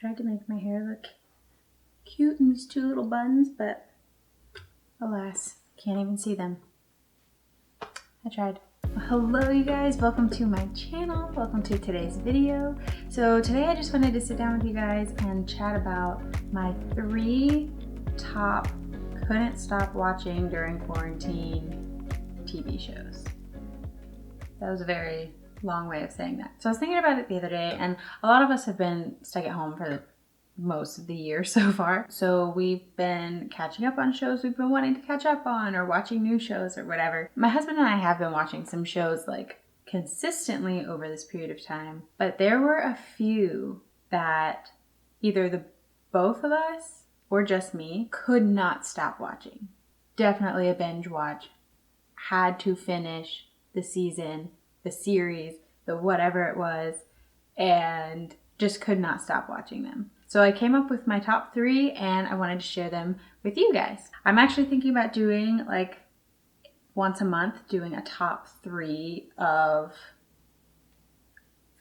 tried to make my hair look cute in these two little buns, but alas, can't even see them. I tried. Hello you guys, welcome to my channel, welcome to today's video. So today I just wanted to sit down with you guys and chat about my 3 top couldn't stop watching during quarantine TV shows. That was a very long way of saying that. So I was thinking about it the other day, and a lot of us have been stuck at home for most of the year so far. So we've been catching up on shows we've been wanting to catch up on, or watching new shows or whatever. My husband and I have been watching some shows like consistently over this period of time, but there were a few that either the both of us or just me could not stop watching. Definitely a binge watch. Had to finish the season, the series, the whatever it was, and just could not stop watching them. So I came up with my top 3 and I wanted to share them with you guys. I'm actually thinking about doing like once a month, doing a top 3 of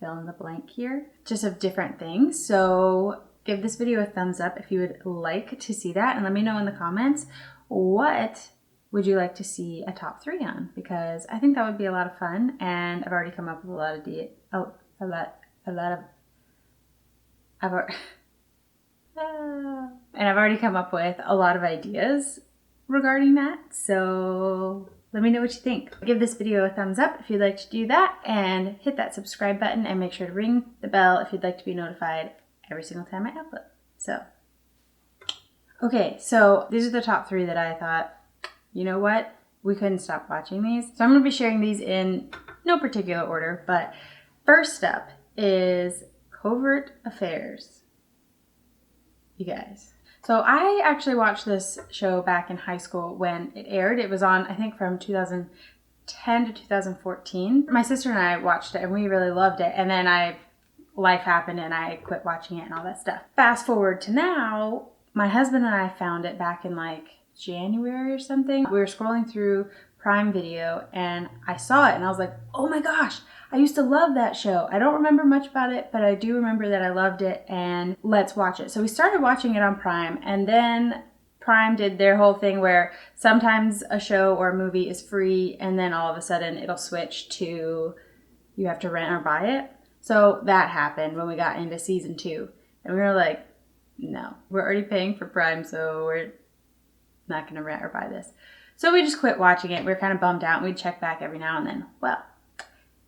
fill in the blank here, just of different things. So give this video a thumbs up if you would like to see that, and let me know in the comments what would you like to see a top 3 on, because I think that would be a lot of fun, and I've already come up with a lot of I've already come up with a lot of ideas regarding that. So let me know what you think. Give this video a thumbs up if you'd like to do that, and hit that subscribe button, and make sure to ring the bell if you'd like to be notified every single time I upload. So, okay, so these are the top 3 that I thought, you know what? We couldn't stop watching these. So I'm going to be sharing these in no particular order, but first up is Covert Affairs. You guys. So I actually watched this show back in high school when it aired. It was on, I think, from 2010 to 2014. My sister and I watched it and we really loved it. And then life happened and I quit watching it and all that stuff. Fast forward to now, my husband and I found it back in like January or something. We were scrolling through Prime Video and I saw it and I was like, oh my gosh, I used to love that show. I don't remember much about it, but I do remember that I loved it, and let's watch it. So we started watching it on Prime, and then Prime did their whole thing where sometimes a show or a movie is free and then all of a sudden it'll switch to you have to rent or buy it. So that happened when we got into season 2, and we were like, no, we're already paying for Prime, so we're not going to rent or buy this. So we just quit watching it. We were kind of bummed out, and we'd check back every now and then. Well,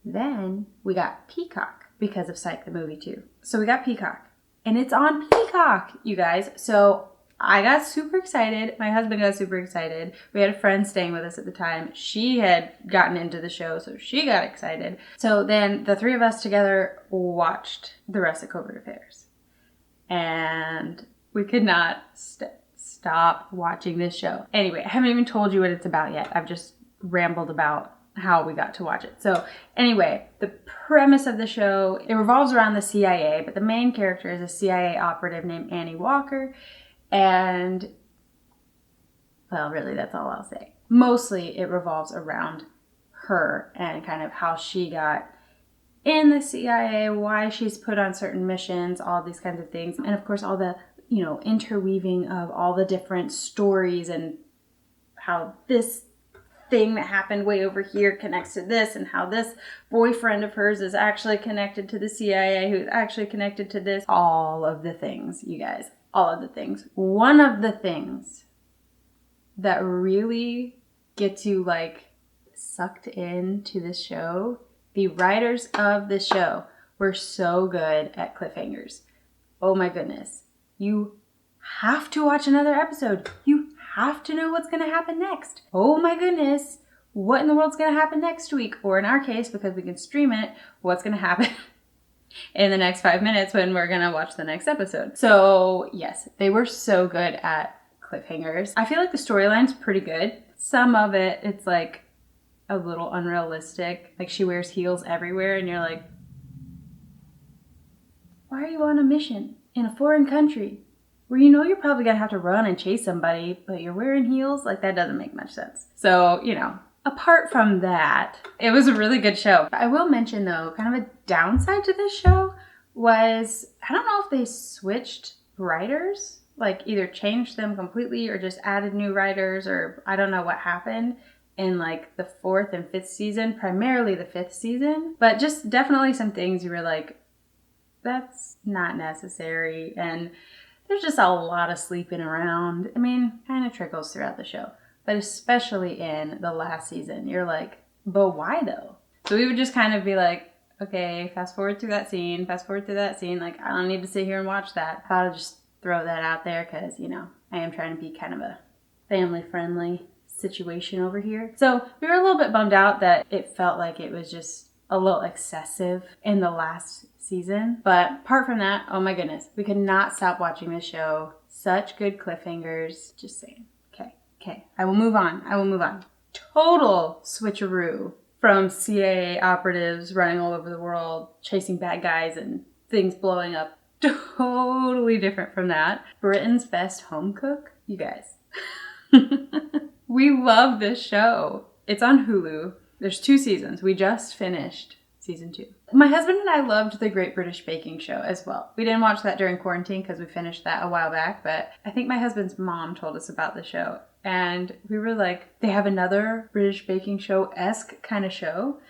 then we got Peacock because of Psych the movie too. So we got Peacock, and it's on Peacock, you guys. So I got super excited. My husband got super excited. We had a friend staying with us at the time. She had gotten into the show, so she got excited. So then the 3 of us together watched the rest of Covert Affairs, and we could not stop watching this show. Anyway, I haven't even told you what it's about yet. I've just rambled about how we got to watch it. So anyway, the premise of the show, it revolves around the CIA, but the main character is a CIA operative named Annie Walker. And, well, really, that's all I'll say. Mostly it revolves around her and kind of how she got in the CIA, why she's put on certain missions, all these kinds of things. And of course, all the, interweaving of all the different stories and how this thing that happened way over here connects to this, and how this boyfriend of hers is actually connected to the CIA, who's actually connected to this. All of the things, you guys. All of the things. One of the things that really gets you like sucked into this show, the writers of the show were so good at cliffhangers. Oh my goodness. You have to watch another episode. You have to know what's going to happen next. Oh my goodness. What in the world's going to happen next week? Or in our case, because we can stream it, what's going to happen in the next 5 minutes when we're going to watch the next episode. So yes, they were so good at cliffhangers. I feel like the storyline's pretty good. Some of it, it's like a little unrealistic. Like she wears heels everywhere and you're like, why are you on a mission in a foreign country where you're probably going to have to run and chase somebody, but you're wearing heels? Like that doesn't make much sense. So, apart from that, it was a really good show. I will mention though, kind of a downside to this show was, I don't know if they switched writers, like either changed them completely or just added new writers, or I don't know what happened in like the 4th and 5th season, primarily the 5th season, but just definitely some things you were like, that's not necessary. And there's just a lot of sleeping around. I mean, kind of trickles throughout the show, but especially in the last season, you're like, but why though? So we would just kind of be like, okay, fast forward through that scene, Like, I don't need to sit here and watch that. I thought I'd just throw that out there because, you know, I am trying to be kind of a family-friendly situation over here. So we were a little bit bummed out that it felt like it was just a little excessive in the last season. But apart from that, oh my goodness, we could not stop watching this show. Such good cliffhangers. Just saying. Okay. I will move on. Total switcheroo from CIA operatives running all over the world, chasing bad guys and things blowing up. Totally different from that. Britain's Best Home Cook. You guys. We love this show. It's on Hulu. There's 2 seasons. We just finished season 2. My husband and I loved the Great British Baking Show as well. We didn't watch that during quarantine because we finished that a while back, but I think my husband's mom told us about the show. And we were like, they have another British Baking Show-esque kind of show.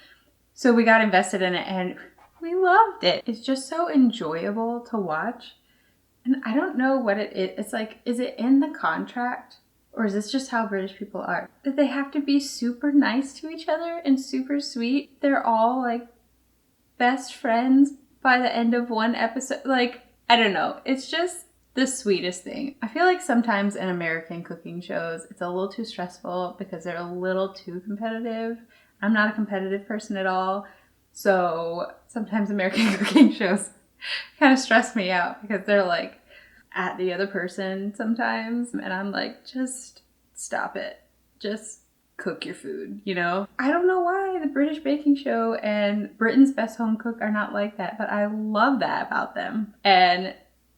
So we got invested in it and we loved it. It's just so enjoyable to watch. And I don't know what it is. It's like, is it in the contract? Or is this just how British people are? That they have to be super nice to each other and super sweet. They're all like best friends by the end of one episode. Like, I don't know. It's just the sweetest thing. I feel like sometimes in American cooking shows, it's a little too stressful because they're a little too competitive. I'm not a competitive person at all. So sometimes American cooking shows kind of stress me out because they're like at the other person sometimes. And I'm like, just stop it. Just cook your food, you know? I don't know why the British Baking Show and Britain's Best Home Cook are not like that, but I love that about them. And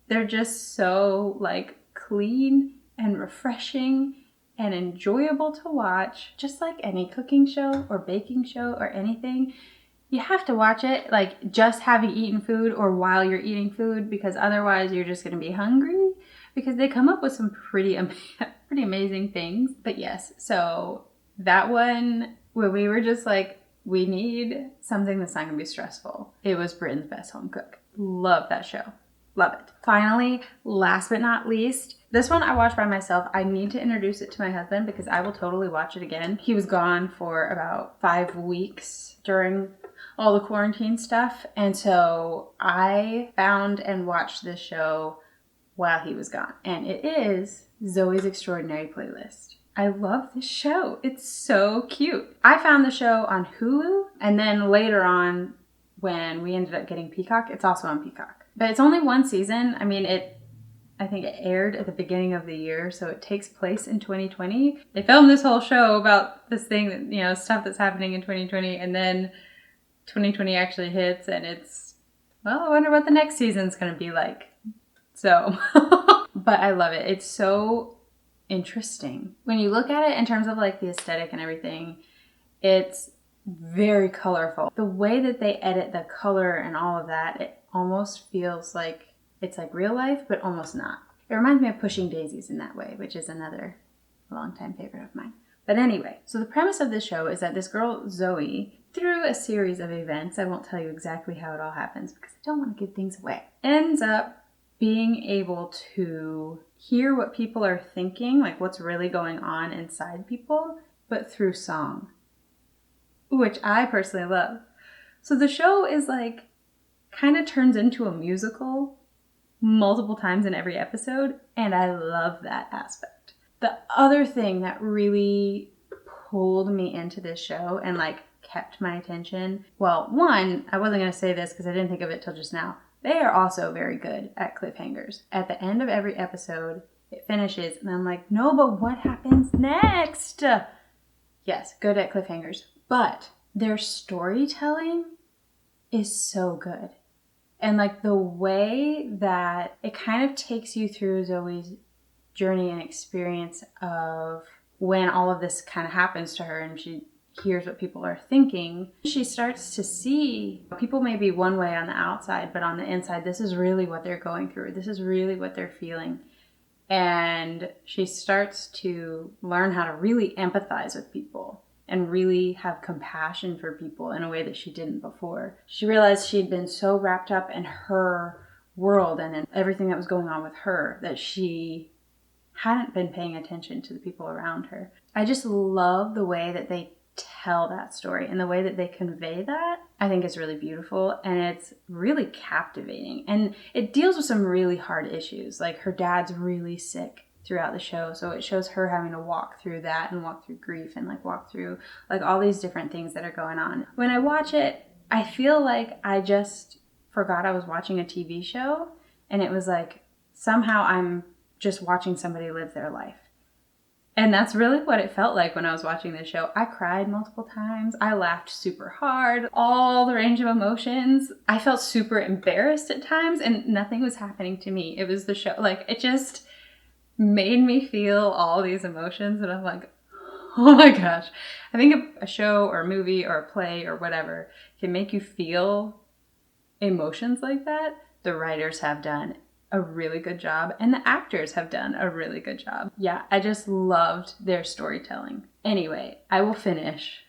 they're just so like clean and refreshing and enjoyable to watch. Just like any cooking show or baking show or anything, you have to watch it like just having eaten food or while you're eating food, because otherwise you're just going to be hungry, because they come up with some pretty amazing things. But yes, so that one where we were just like, we need something that's not going to be stressful. It was Britain's Best Home Cook. Love that show. Love it. Finally, last but not least, this one I watched by myself. I need to introduce it to my husband because I will totally watch it again. He was gone for about 5 weeks during all the quarantine stuff. And so I found and watched this show while he was gone. And it is Zoe's Extraordinary Playlist. I love this show. It's so cute. I found the show on Hulu, and then later on when we ended up getting Peacock, it's also on Peacock. But it's only 1 season. I mean, I think it aired at the beginning of the year, so it takes place in 2020. They filmed this whole show about this thing that, you know, stuff that's happening in 2020, and then 2020 actually hits, and it's, well, I wonder what the next season's going to be like. So, but I love it. It's so interesting. When you look at it in terms of like the aesthetic and everything, it's very colorful. The way that they edit the color and all of that, it almost feels like it's like real life, but almost not. It reminds me of Pushing Daisies in that way, which is another longtime favorite of mine. But anyway, so the premise of this show is that this girl, Zoe, through a series of events, I won't tell you exactly how it all happens because I don't want to give things away, ends up being able to hear what people are thinking, like what's really going on inside people, but through song, which I personally love. So the show is like, kind of turns into a musical multiple times in every episode, and I love that aspect. The other thing that really pulled me into this show and like kept my attention, well, one, I wasn't going to say this because I didn't think of it till just now. They are also very good at cliffhangers. At the end of every episode, it finishes, and I'm like, no, but what happens next? Yes, good at cliffhangers. But their storytelling is so good. And like the way that it kind of takes you through Zoe's journey and experience of when all of this kind of happens to her and she hears what people are thinking, she starts to see people may be one way on the outside, but on the inside, this is really what they're going through. This is really what they're feeling. And she starts to learn how to really empathize with people and really have compassion for people in a way that she didn't before. She realized she'd been so wrapped up in her world and in everything that was going on with her that she hadn't been paying attention to the people around her. I just love the way that they tell that story and the way that they convey that. I think it's really beautiful and it's really captivating. And it deals with some really hard issues. Like her dad's really sick throughout the show, so it shows her having to walk through that and walk through grief and like walk through like all these different things that are going on. When I watch it, I feel like I just forgot I was watching a TV show, and it was like somehow I'm just watching somebody live their life. And that's really what it felt like when I was watching this show. I cried multiple times. I laughed super hard, all the range of emotions. I felt super embarrassed at times and nothing was happening to me. It was the show. Like, it just made me feel all these emotions and I'm like, oh my gosh. I think if a show or a movie or a play or whatever can make you feel emotions like that, the writers have done a really good job and the actors have done a really good job. Yeah, I just loved their storytelling. Anyway, I will finish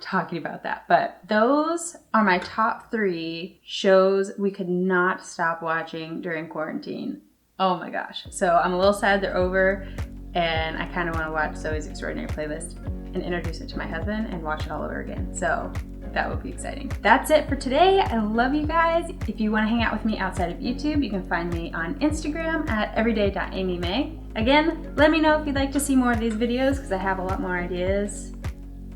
talking about that, but those are my top 3 shows we could not stop watching during quarantine. Oh my gosh. So I'm a little sad they're over, and I kind of want to watch Zoe's Extraordinary Playlist and introduce it to my husband and watch it all over again. So that would be exciting. That's it for today. I love you guys. If you want to hang out with me outside of YouTube, you can find me on Instagram at everyday.amymay. Again, let me know if you'd like to see more of these videos because I have a lot more ideas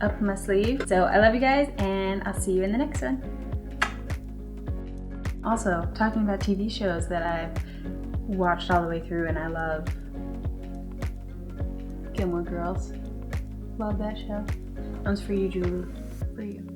up my sleeve. So I love you guys and I'll see you in the next one. Also, talking about TV shows that I've watched all the way through and I love. Gilmore Girls. Love that show. That one's for you, Julie. For you.